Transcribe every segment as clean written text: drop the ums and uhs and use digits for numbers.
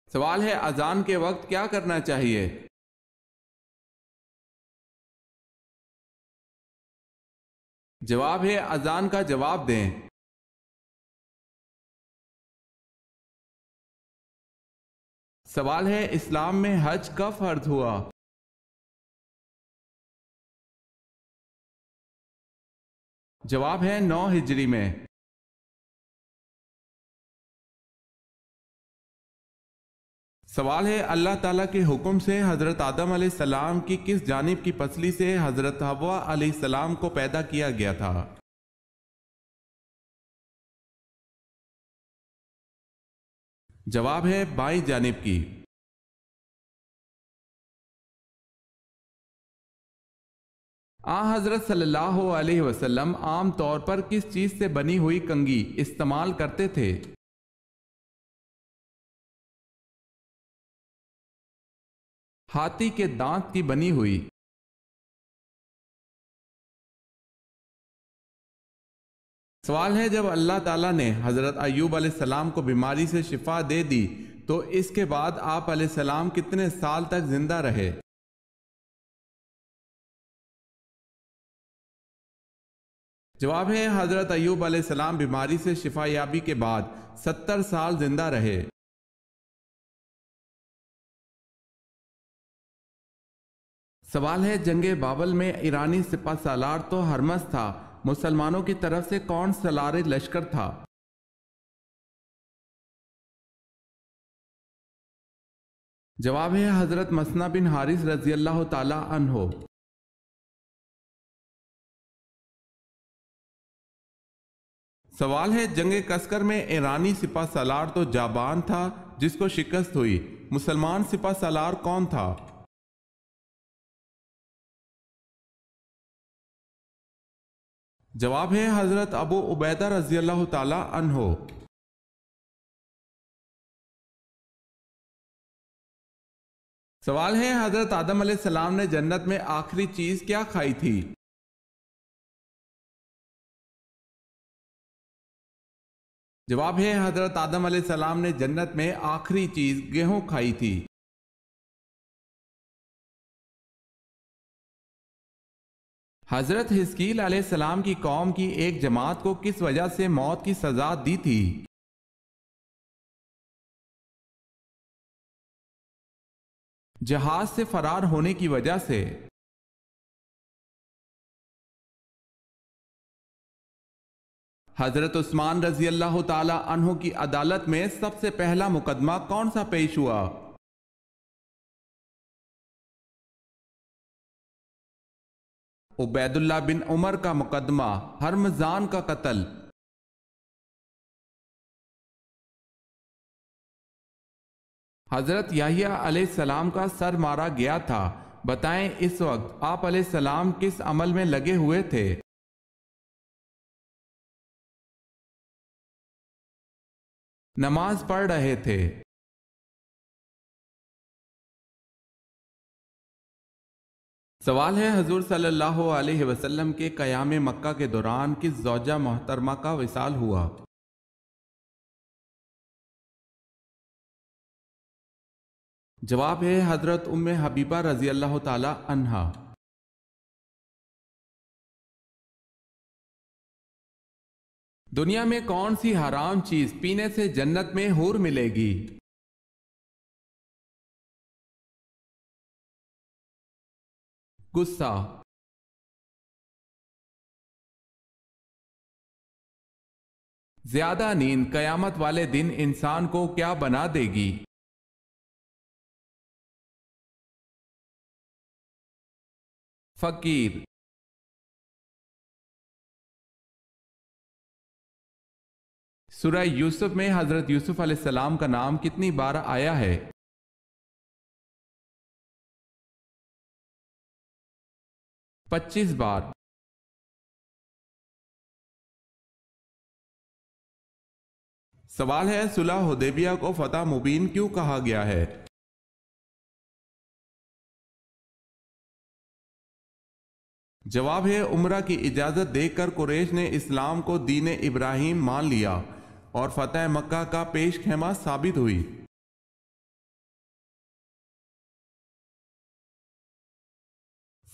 سوال ہے اذان کے وقت کیا کرنا چاہیے؟ جواب ہے اذان کا جواب دیں۔ سوال ہے اسلام میں حج کب فرض ہوا؟ جواب ہے 9 ہجری میں۔ سوال ہے اللہ تعالیٰ کے حکم سے حضرت آدم علیہ السلام کی کس جانب کی پسلی سے حضرت حوا علیہ السلام کو پیدا کیا گیا تھا؟ جواب ہے بائیں جانب کی۔ حضرت صلی اللہ علیہ وسلم عام طور پر کس چیز سے بنی ہوئی کنگھی استعمال کرتے تھے؟ ہاتھی کے دانت کی بنی ہوئی۔ سوال ہے جب اللہ تعالیٰ نے حضرت ایوب علیہ السلام کو بیماری سے شفا دے دی تو اس کے بعد آپ علیہ السلام کتنے سال تک زندہ رہے؟ جواب ہے حضرت ایوب علیہ السلام بیماری سے شفا یابی کے بعد 70 سال زندہ رہے۔ سوال ہے جنگ بابل میں ایرانی سپہ سالار تو ہرمز تھا، مسلمانوں کی طرف سے کون سالار لشکر تھا؟ جواب ہے حضرت مسنہ بن حارث رضی اللہ تعالی عنہ۔ سوال ہے جنگ کسکر میں ایرانی سپہ سالار تو جابان تھا جس کو شکست ہوئی، مسلمان سپہ سالار کون تھا؟ جواب ہے حضرت ابو عبیدہ رضی اللہ تعالی عنہ۔ سوال ہے حضرت آدم علیہ السلام نے جنت میں آخری چیز کیا کھائی تھی؟ جواب ہے حضرت آدم علیہ السلام نے جنت میں آخری چیز گیہوں کھائی تھی۔ حضرت حزقیل علیہ السلام کی قوم کی ایک جماعت کو کس وجہ سے موت کی سزا دی تھی؟ جہاز سے فرار ہونے کی وجہ سے۔ حضرت عثمان رضی اللہ تعالی عنہ کی عدالت میں سب سے پہلا مقدمہ کون سا پیش ہوا؟ عبید اللہ بن عمر کا مقدمہ، ہرمزان کا قتل۔ حضرت یحییٰ علیہ السلام کا سر مارا گیا تھا، بتائیں اس وقت آپ علیہ السلام کس عمل میں لگے ہوئے تھے؟ نماز پڑھ رہے تھے۔ سوال ہے حضور صلی اللہ علیہ وسلم کے قیام مکہ کے دوران کس زوجہ محترمہ کا وصال ہوا؟ جواب ہے حضرت ام حبیبہ رضی اللہ تعالی عنہا۔ دنیا میں کون سی حرام چیز پینے سے جنت میں حور ملے گی؟ غصہ۔ زیادہ نیند قیامت والے دن انسان کو کیا بنا دے گی؟ فقیر۔ سورہ یوسف میں حضرت یوسف علیہ السلام کا نام کتنی بار آیا ہے؟ 25 بار۔ سوال ہے صلح حدیبیہ کو فتح مبین کیوں کہا گیا ہے؟ جواب ہے عمرہ کی اجازت دے کر قریش نے اسلام کو دین ابراہیم مان لیا اور فتح مکہ کا پیش خیمہ ثابت ہوئی۔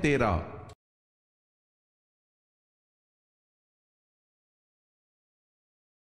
13।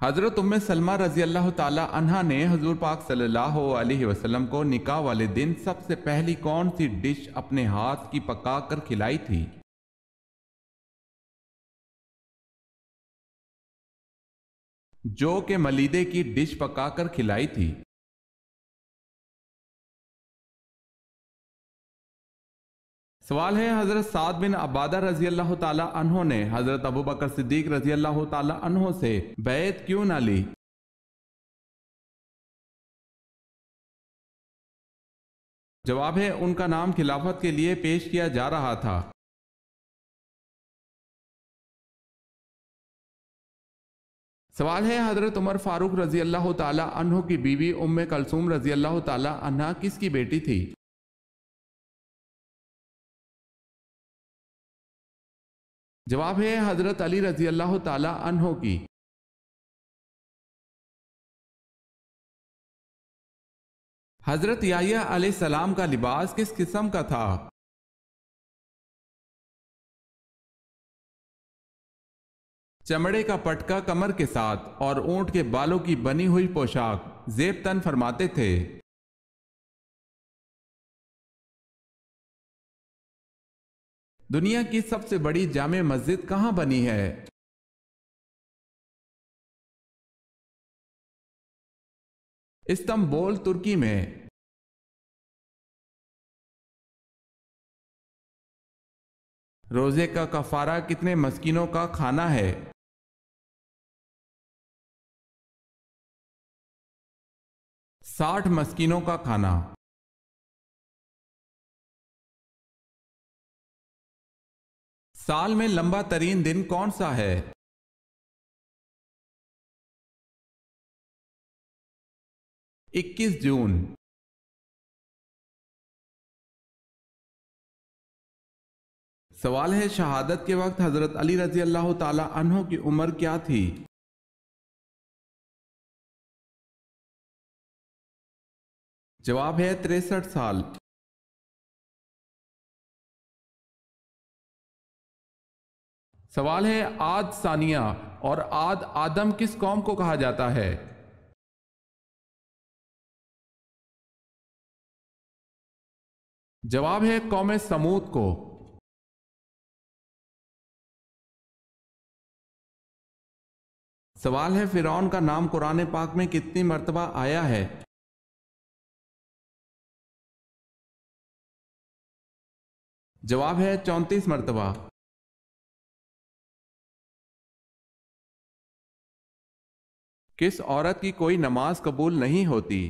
حضرت ام سلمہ رضی اللہ تعالی عنہا نے حضور پاک صلی اللہ علیہ وسلم کو نکاح والے دن سب سے پہلی کون سی ڈش اپنے ہاتھ کی پکا کر کھلائی تھی؟ جو کہ ملیدے کی ڈش پکا کر کھلائی تھی۔ سوال ہے، حضرت سعد بن عبادہ رضی اللہ تعالی عنہ نے حضرت ابو بکر صدیق رضی اللہ تعالی عنہ سے بیعت کیوں نہ لی؟ جواب ہے، ان کا نام خلافت کے لیے پیش کیا جا رہا تھا۔ سوال ہے، حضرت عمر فاروق رضی اللہ تعالی عنہ کی بیوی ام کلثوم رضی اللہ تعالی عنہ کس کی بیٹی تھی؟ جواب ہے، حضرت علی رضی اللہ تعالی عنہ کی۔ حضرت یحییٰ علیہ السلام کا لباس کس قسم کا تھا؟ چمڑے کا پٹکا کمر کے ساتھ اور اونٹ کے بالوں کی بنی ہوئی پوشاک زیب تن فرماتے تھے۔ دنیا کی سب سے بڑی جامع مسجد کہاں بنی ہے؟ استنبول، ترکی میں۔ روزے کا کفارہ کتنے مسکینوں کا کھانا ہے؟ 60 مسکینوں کا کھانا۔ سال میں لمبا ترین دن کون سا ہے؟ 21 جون۔ سوال ہے، شہادت کے وقت حضرت علی رضی اللہ تعالی عنہ کی عمر کیا تھی؟ جواب ہے 63 سال۔ سوال ہے، عاد ثانیہ اور عاد آدم کس قوم کو کہا جاتا ہے؟ جواب ہے قوم سمود کو۔ سوال ہے، فرعون کا نام قرآن پاک میں کتنی مرتبہ آیا ہے؟ جواب ہے 34 مرتبہ۔ کس عورت کی کوئی نماز قبول نہیں ہوتی؟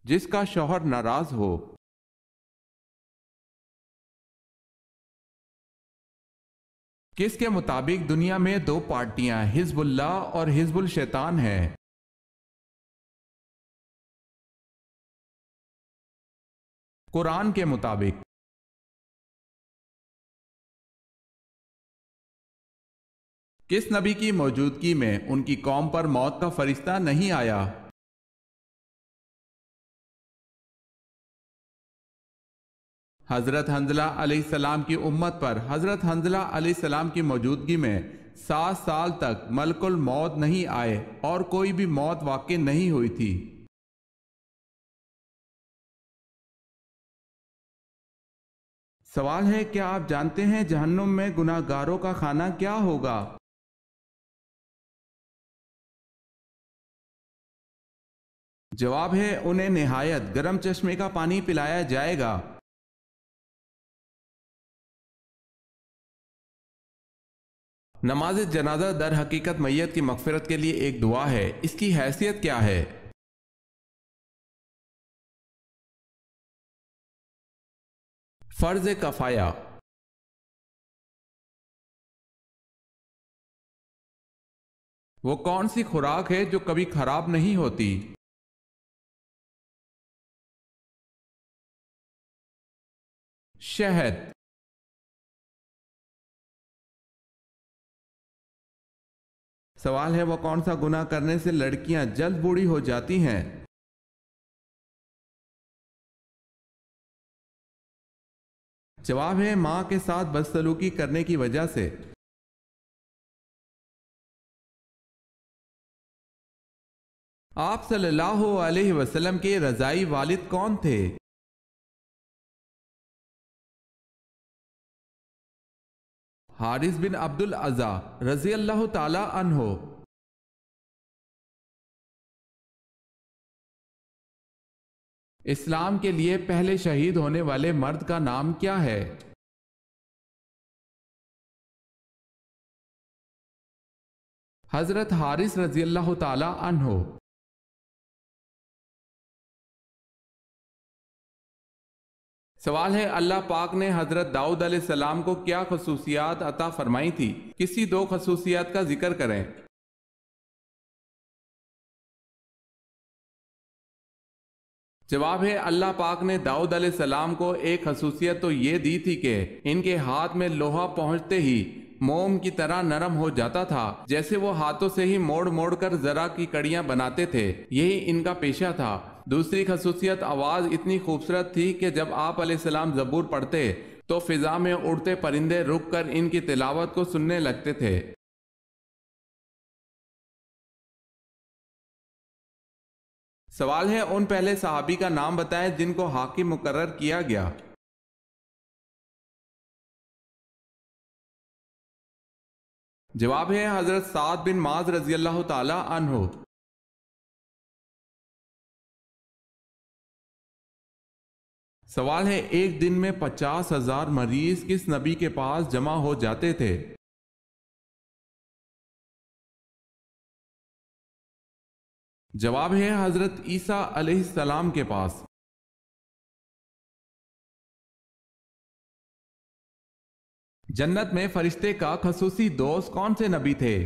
جس کا شوہر ناراض ہو۔ کس کے مطابق دنیا میں 2 پارٹیاں حزب اللہ اور حزب الشیطان ہیں؟ قرآن کے مطابق۔ کس نبی کی موجودگی میں ان کی قوم پر موت کا فرشتہ نہیں آیا؟ حضرت حنظلہ علیہ السلام کی امت پر حضرت حنظلہ علیہ السلام کی موجودگی میں 7 سال تک ملک الموت نہیں آئے اور کوئی بھی موت واقع نہیں ہوئی تھی۔ سوال ہے، کیا آپ جانتے ہیں جہنم میں گناہ گاروں کا کھانا کیا ہوگا؟ جواب ہے، انہیں نہایت گرم چشمے کا پانی پلایا جائے گا۔ نماز جنازہ در حقیقت میت کی مغفرت کے لیے ایک دعا ہے، اس کی حیثیت کیا ہے؟ فرض کفایہ۔ وہ کون سی خوراک ہے جو کبھی خراب نہیں ہوتی؟ شہد۔ سوال ہے، وہ کون سا گناہ کرنے سے لڑکیاں جلد بوڑھی ہو جاتی ہیں؟ جواب ہے ماں کے ساتھ بدسلوکی کرنے کی وجہ سے۔ آپ صلی اللہ علیہ وسلم کے رضائی والد کون تھے؟ حارث بن عبد العزا رضی اللہ تعالی عنہ۔ اسلام کے لیے پہلے شہید ہونے والے مرد کا نام کیا ہے؟ حضرت حارث رضی اللہ تعالی عنہ۔ سوال ہے اللہ پاک نے حضرت داؤد علیہ السلام کو کیا خصوصیات عطا فرمائی تھی؟ کسی دو خصوصیات کا ذکر کریں۔ جواب ہے اللہ پاک نے داؤد علیہ السلام کو ایک خصوصیت تو یہ دی تھی کہ ان کے ہاتھ میں لوہا پہنچتے ہی موم کی طرح نرم ہو جاتا تھا، جیسے وہ ہاتھوں سے ہی موڑ موڑ کر زرہ کی کڑیاں بناتے تھے، یہی ان کا پیشہ تھا۔ دوسری خصوصیت آواز اتنی خوبصورت تھی کہ جب آپ علیہ السلام زبور پڑھتے تو فضا میں اڑتے پرندے رک کر ان کی تلاوت کو سننے لگتے تھے۔ سوال ہے ان پہلے صحابی کا نام بتائیں جن کو حاکم مقرر کیا گیا۔ جواب ہے حضرت سعد بن معاذ رضی اللہ تعالی عنہ۔ سوال ہے ایک دن میں 50,000 مریض کس نبی کے پاس جمع ہو جاتے تھے؟ جواب ہے حضرت عیسیٰ علیہ السلام کے پاس۔ جنت میں فرشتے کا خصوصی دوست کون سے نبی تھے؟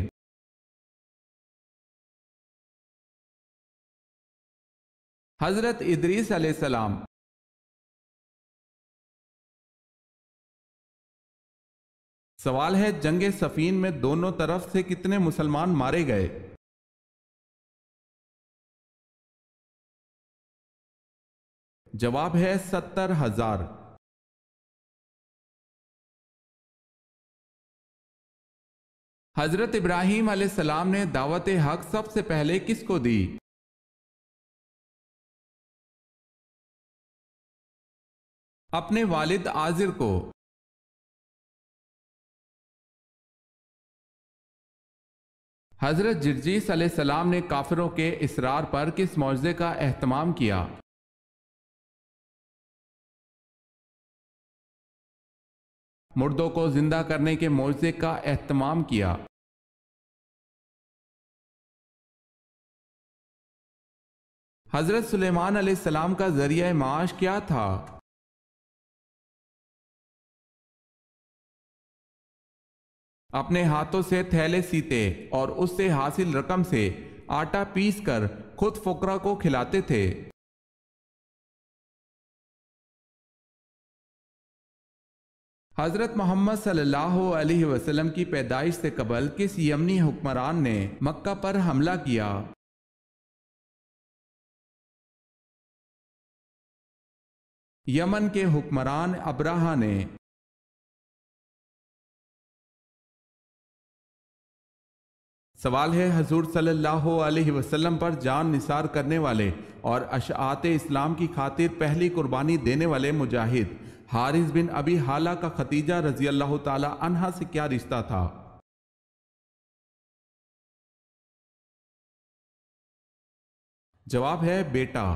حضرت ادریس علیہ السلام۔ سوال ہے جنگ صفین میں دونوں طرف سے کتنے مسلمان مارے گئے؟ جواب ہے 70,000۔ حضرت ابراہیم علیہ السلام نے دعوت حق سب سے پہلے کس کو دی؟ اپنے والد آزر کو۔ حضرت جرجیس علیہ السلام نے کافروں کے اصرار پر کس معجزے کا اہتمام کیا؟ مردوں کو زندہ کرنے کے معجزے کا اہتمام کیا۔ حضرت سلیمان علیہ السلام کا ذریعہ معاش کیا تھا؟ اپنے ہاتھوں سے تھیلے سیتے اور اس سے حاصل رقم سے آٹا پیس کر خود فقراء کو کھلاتے تھے۔ حضرت محمد صلی اللہ علیہ وسلم کی پیدائش سے قبل کس یمنی حکمران نے مکہ پر حملہ کیا؟ یمن کے حکمران ابراہا نے۔ سوال ہے حضور صلی اللہ علیہ وسلم پر جان نثار کرنے والے اور اشاعت اسلام کی خاطر پہلی قربانی دینے والے مجاہد حارث بن ابی حالہ کا ختیجہ رضی اللہ تعالی عنہا سے کیا رشتہ تھا؟ جواب ہے بیٹا۔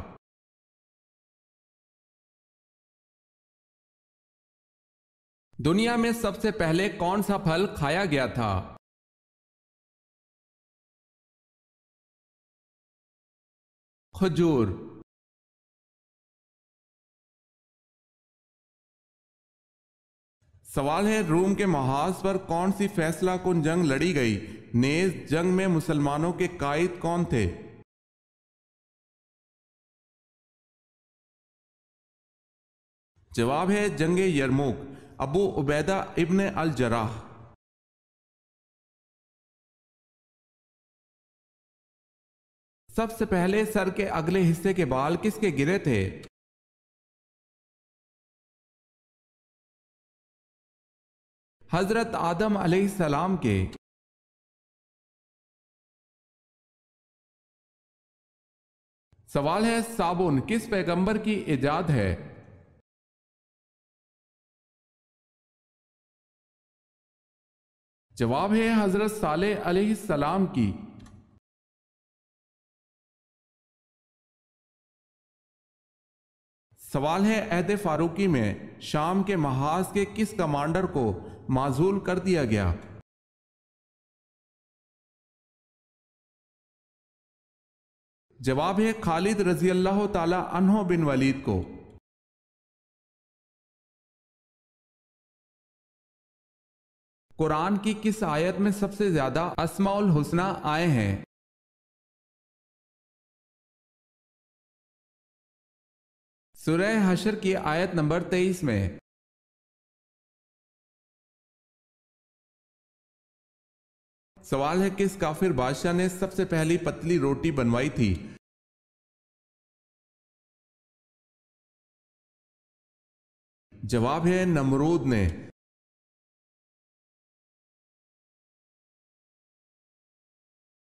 دنیا میں سب سے پہلے کون سا پھل کھایا گیا تھا؟ کھجور۔ سوال ہے روم کے محاذ پر کون سی فیصلہ کن جنگ لڑی گئی؟ نیز جنگ میں مسلمانوں کے قائد کون تھے؟ جواب ہے جنگ یرموک، ابو عبیدہ ابن الجراح۔ سب سے پہلے سر کے اگلے حصے کے بال کس کے گرے تھے؟ حضرت آدم علیہ السلام کے سوال ہے صابن کس پیغمبر کی ایجاد ہے؟ جواب ہے حضرت صالح علیہ السلام کی۔ سوال ہے عہد فاروقی میں شام کے محاذ کے کس کمانڈر کو معزول کر دیا گیا؟ جواب ہے خالد رضی اللہ تعالی عنہ بن ولید کو۔ قرآن کی کس آیت میں سب سے زیادہ اسماء الحسنی آئے ہیں؟ سورہ حشر کی آیت نمبر 23 میں۔ سوال ہے کس کافر بادشاہ نے سب سے پہلی پتلی روٹی بنوائی تھی؟ جواب ہے نمرود نے۔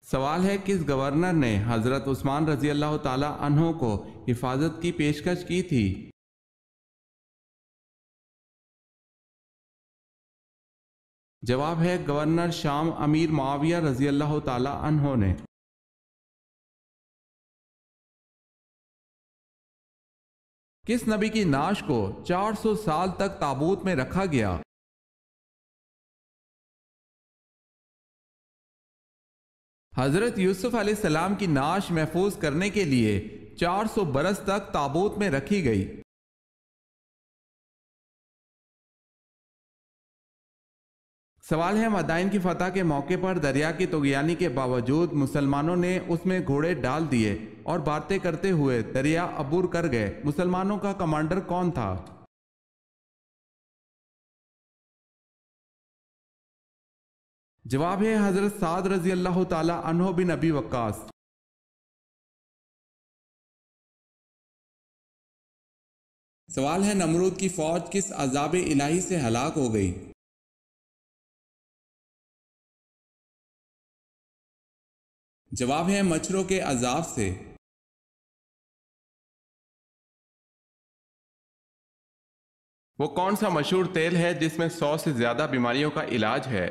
سوال ہے کس گورنر نے حضرت عثمان رضی اللہ تعالی عنہ کو حفاظت کی پیشکش کی تھی؟ جواب ہے گورنر شام امیر معاویہ رضی اللہ تعالی عنہ نے۔ کس نبی کی نعش کو 400 سال تک تابوت میں رکھا گیا؟ حضرت یوسف علیہ السلام کی نعش محفوظ کرنے کے لیے 400 برس تک تابوت میں رکھی گئی۔ سوال ہے مدائن کی فتح کے موقع پر دریا کی طغیانی کے باوجود مسلمانوں نے اس میں گھوڑے ڈال دیے اور باتیں کرتے ہوئے دریا عبور کر گئے، مسلمانوں کا کمانڈر کون تھا؟ جواب ہے حضرت سعد رضی اللہ تعالی عنہ بن ابی وقاص۔ سوال ہے نمرود کی فوج کس عذاب الہی سے ہلاک ہو گئی؟ جواب ہے مچھروں کے عذاب سے۔ وہ کون سا مشہور تیل ہے جس میں 100 سے زیادہ بیماریوں کا علاج ہے؟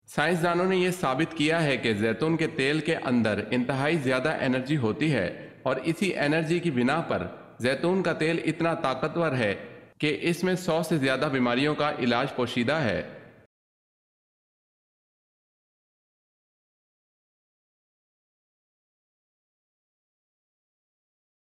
سائنسدانوں نے یہ ثابت کیا ہے کہ زیتون کے تیل کے اندر انتہائی زیادہ انرجی ہوتی ہے اور اسی انرجی کی بنا پر زیتون کا تیل اتنا طاقتور ہے کہ اس میں 100 سے زیادہ بیماریوں کا علاج پوشیدہ ہے۔